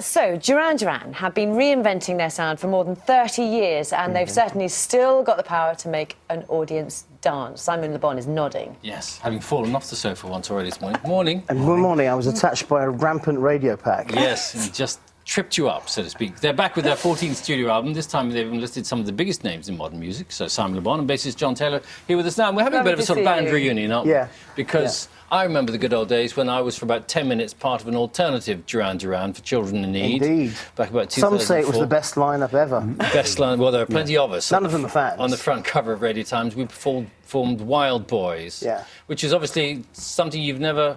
So, Duran Duran have been reinventing their sound for more than 30 years, and they've certainly still got the power to make an audience dance. Simon Le Bon is nodding. Yes, having fallen off the sofa once already this morning. Morning. And one morning I was attached by a rampant radio pack. Yes, and just tripped you up, so to speak. They're back with their 14th studio album. This time they've enlisted some of the biggest names in modern music. So Simon Le Bon and bassist John Taylor here with us now. And we're having a bit of a sort of band reunion, aren't we? Yeah. Because I remember the good old days when I was, for about 10 minutes, part of an alternative Duran Duran for children in need. Indeed. Back about 2004. Some say it was the best lineup ever. Best line. Well, there are plenty of us. None of them are fans. On the front cover of Radio Times, we formed Wild Boys. Yeah. Which is obviously something you've never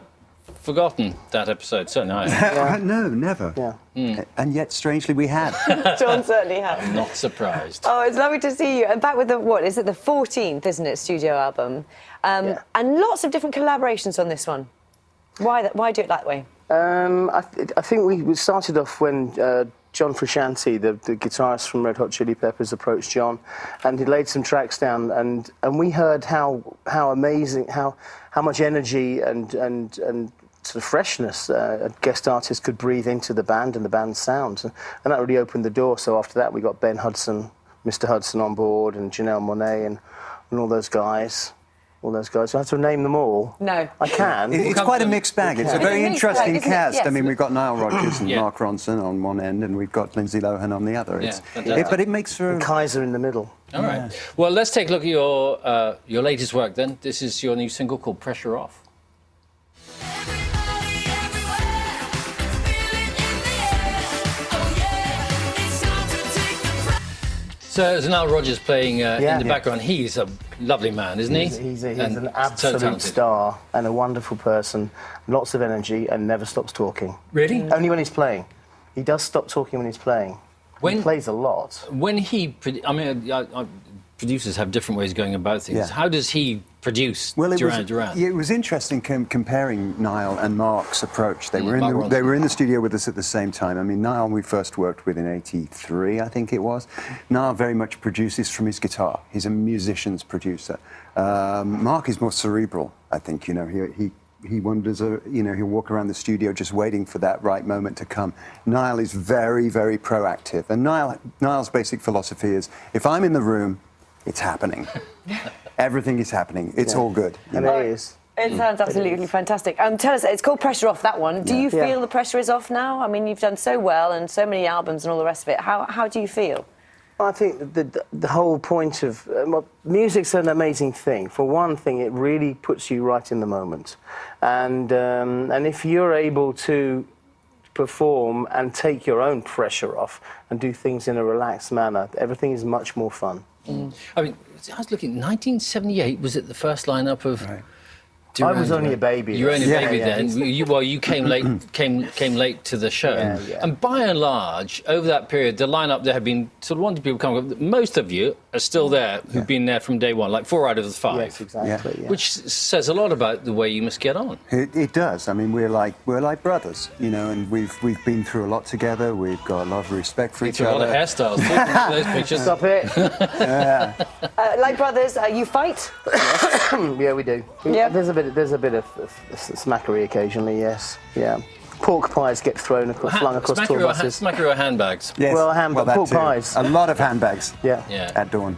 forgotten, that episode. Certainly I have. No, never. Yeah. And yet, strangely, we had. John certainly has. I'm not surprised. Oh, it's lovely to see you. And back with the, what, is it the 14th, isn't it, studio album? And lots of different collaborations on this one. Why do it that way? I think we started off when John Frusciante, the guitarist from Red Hot Chili Peppers, approached John, and he laid some tracks down, and we heard how amazing, how much energy and sort of freshness a guest artist could breathe into the band and the band's sound, and that really opened the door. So after that, we got Ben Hudson, Mr. Hudson on board, and Janelle Monáe, and all those guys. All those guys. Do I have to name them all? No. I can. It's quite a mixed bag. It's a very interesting cast. Yes. I mean, we've got Nile Rodgers and Mark Ronson on one end, and we've got Lindsay Lohan on the other. But it makes for... And Kaiser in the middle. All right. Well, let's take a look at your latest work then. This is your new single called Pressure Off. So there's Nile Rodgers playing in the background. He's a lovely man, isn't he? He's an absolute star and a wonderful person, lots of energy, and never stops talking. Really? Only when he's playing. He does stop talking when he's playing. He plays a lot. When he... producers have different ways of going about things. Yeah. How does he produce Duran Duran? It was interesting comparing Niall and Mark's approach. They were in the studio with us at the same time. I mean, Niall we first worked with in '83, I think it was. Niall very much produces from his guitar. He's a musician's producer. Mark is more cerebral, I think. You know, he wonders, he'll walk around the studio just waiting for that right moment to come. Niall is very, very proactive. And Niall's basic philosophy is, if I'm in the room, it's happening. Everything is happening. It's all good. And it is. It sounds absolutely fantastic. Tell us, it's called Pressure Off, that one. Do you feel the pressure is off now? I mean, you've done so well and so many albums and all the rest of it. How do you feel? I think the whole point of... music's an amazing thing. For one thing, it really puts you right in the moment. And if you're able to perform and take your own pressure off and do things in a relaxed manner, everything is much more fun. I mean, I was looking, 1978, was it the first lineup of... Right. I was only a baby. You were only a baby then. You came late. Came late to the show. And by and large, over that period, the lineup there had been sort of wanting people coming. Most of you are still there, who've been there from day one, like 4 out of the 5. Yes, exactly. Yeah. Which says a lot about the way you must get on. It does. I mean, we're like brothers, and we've been through a lot together. We've got a lot of respect for each other. A lot of hairstyles. Too, those pictures. Stop it. Like brothers, you fight? Yeah, we do. Yeah. There's a bit of smackery occasionally, yes. Yeah. Pork pies get flung across tour buses. Smackery or handbags? Yes. Well, pork pies. A lot of handbags. Yeah. At dawn.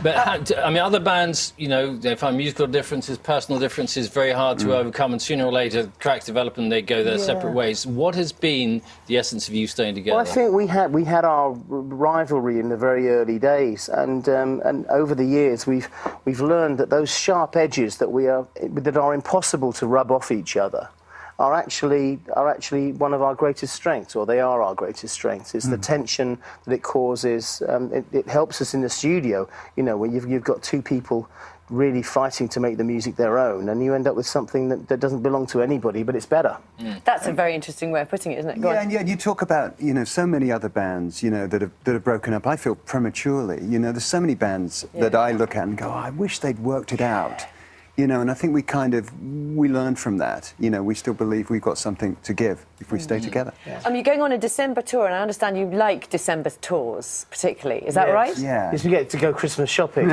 But I mean, other bands, they find musical differences, personal differences very hard to overcome, and sooner or later, tracks develop and they go their separate ways. What has been the essence of you staying together? Well, I think we had our rivalry in the very early days, and over the years we've learned that those sharp edges that are impossible to rub off each other are actually one of our greatest strengths, or they are our greatest strengths. It's the tension that it causes. It helps us in the studio, where you've got two people really fighting to make the music their own, and you end up with something that doesn't belong to anybody, but it's better. That's a very interesting way of putting it, isn't it? And you talk about, so many other bands, that have broken up, I feel, prematurely. There's so many bands that I look at and go, I wish they'd worked it out. And I think we learned from that. We still believe we've got something to give if we stay together. You're going on a December tour, and I understand you like December tours particularly. Is that right? Yeah. Yes, we get to go Christmas shopping.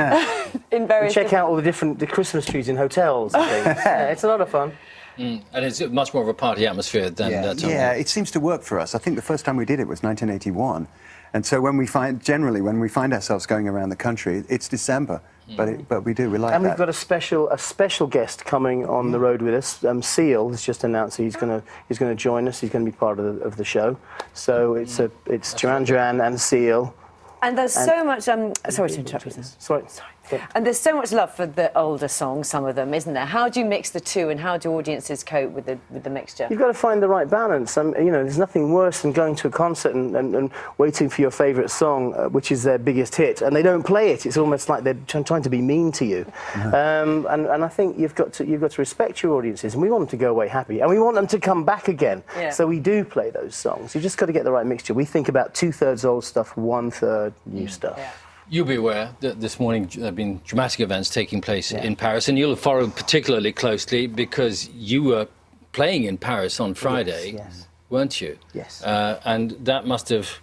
In various check out all the Christmas trees in hotels and things. It's a lot of fun. And it's much more of a party atmosphere than that time. Yeah, it seems to work for us. I think the first time we did it was 1981. And so when we find ourselves going around the country, it's December. But we like that. And we've got a special guest coming on the road with us. Seal has just announced he's going to join us. He's going to be part of the show. So it's Duran Duran and Seal. And there's so much. Sorry to interrupt you. Sorry. And there's so much love for the older songs, some of them, isn't there? How do you mix the two, and how do audiences cope with the mixture? You've got to find the right balance. There's nothing worse than going to a concert and waiting for your favourite song, which is their biggest hit, and they don't play it. It's almost like they're trying to be mean to you. And I think you've got to respect your audiences, and we want them to go away happy, and we want them to come back again. Yeah. So we do play those songs. You've just got to get the right mixture. We think about 2/3 old stuff, 1/3 new stuff. Yeah. You'll be aware that this morning there have been dramatic events taking place in Paris, and you'll have followed particularly closely because you were playing in Paris on Friday, weren't you? Yes. And that must have,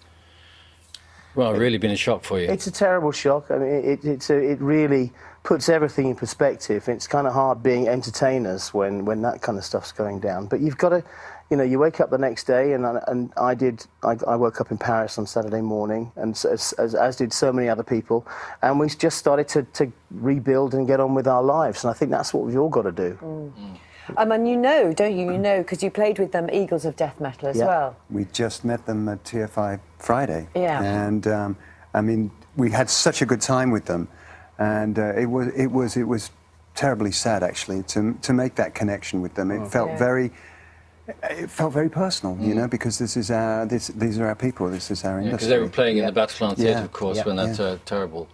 really been a shock for you. It's a terrible shock. I mean, it really puts everything in perspective. It's kind of hard being entertainers when that kind of stuff's going down. But you've got to, you wake up the next day, and I woke up in Paris on Saturday morning, and as did so many other people, and we just started to rebuild and get on with our lives. And I think that's what we've all got to do. And don't you? You know, because you played with them, Eagles of Death Metal as well. We just met them at TFI Friday. Yeah. And we had such a good time with them, and it was terribly sad actually to make that connection with them. It felt very personal, because these are our people, this is our industry. Because they were playing in the Bataclan Theatre, of course, when that terrible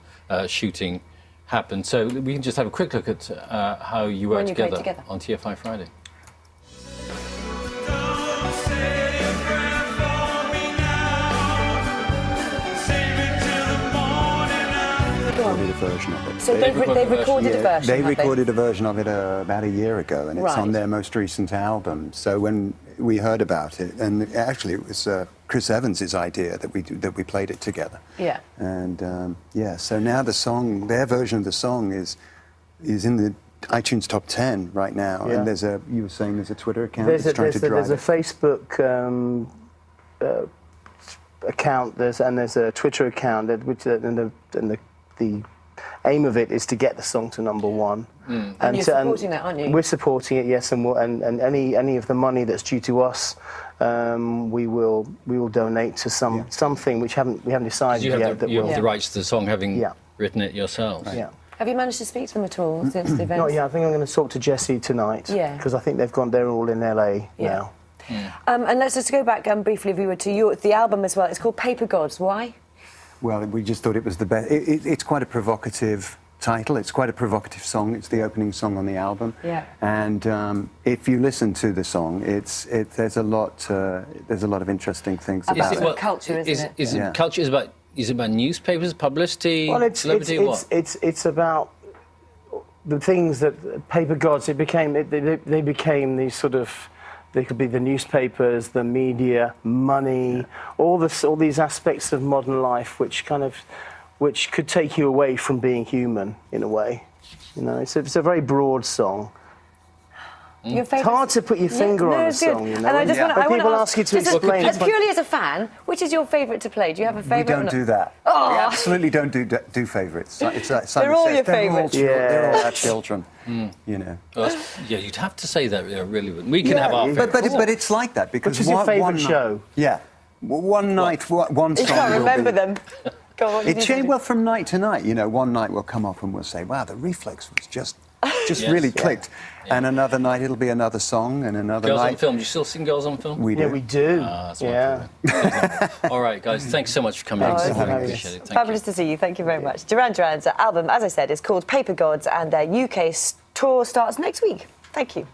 shooting happened. So we can just have a quick look at how you were together on TFI Friday. Recorded a version of it. So they've recorded a version. They recorded a version of it about a year ago, and it's on their most recent album. So when we heard about it, and actually it was Chris Evans' idea that we played it together. Yeah. And so now their version of the song is in the iTunes top 10 right now. Yeah. And you were saying there's a Twitter account There's a Facebook account, there's a Twitter account, the aim of it is to get the song to #1. And you're supporting that, aren't you? We're supporting it, yes, and any of the money that's due to us, we will donate to something which we haven't decided yet. You have the rights to the song, having written it yourselves. Yeah. Have you managed to speak to them at all since the event? Not yet. I think I'm going to talk to Jesse tonight. Yeah. Because I think they're all in LA now. And let's just go back briefly, if we were to the album as well. It's called Paper Gods. Why? Well, we just thought it was the best. It's quite a provocative title. It's quite a provocative song. It's the opening song on the album. Yeah. And if you listen to the song, there's a lot of interesting things about it. Culture, isn't it? Culture is about newspapers, publicity, celebrity, what? It's about the things that Paper Gods. They became these sort of. They could be the newspapers, the media, money, all these aspects of modern life, which could take you away from being human in a way. It's a very broad song. Your It's hard to put your finger on a song, And I just want to people ask you to explain. As purely as a fan, which is your favourite to play? Do you have a favourite? We don't do that. Oh. We absolutely don't do favourites. It's like Simon They're all says, your favourites. They're all our children. Well, you'd have to say that, really. We can have our favourites. But it's like that because Which is your favourite show? Yeah, one night, one song. You can't remember them. Go on. It changed well from night to night. One night we'll come up and we'll say, "Wow, the Reflex was just really clicked." Yeah. And another night it'll be another song, and another Girls night. on Film. Do you still sing Girls on Film? We do. Yeah, we do. That's wonderful. All right, guys. Thanks so much for coming. Appreciate it. Fabulous to see you. Thank you very much. Duran Duran's album, as I said, is called Paper Gods, and their UK tour starts next week. Thank you.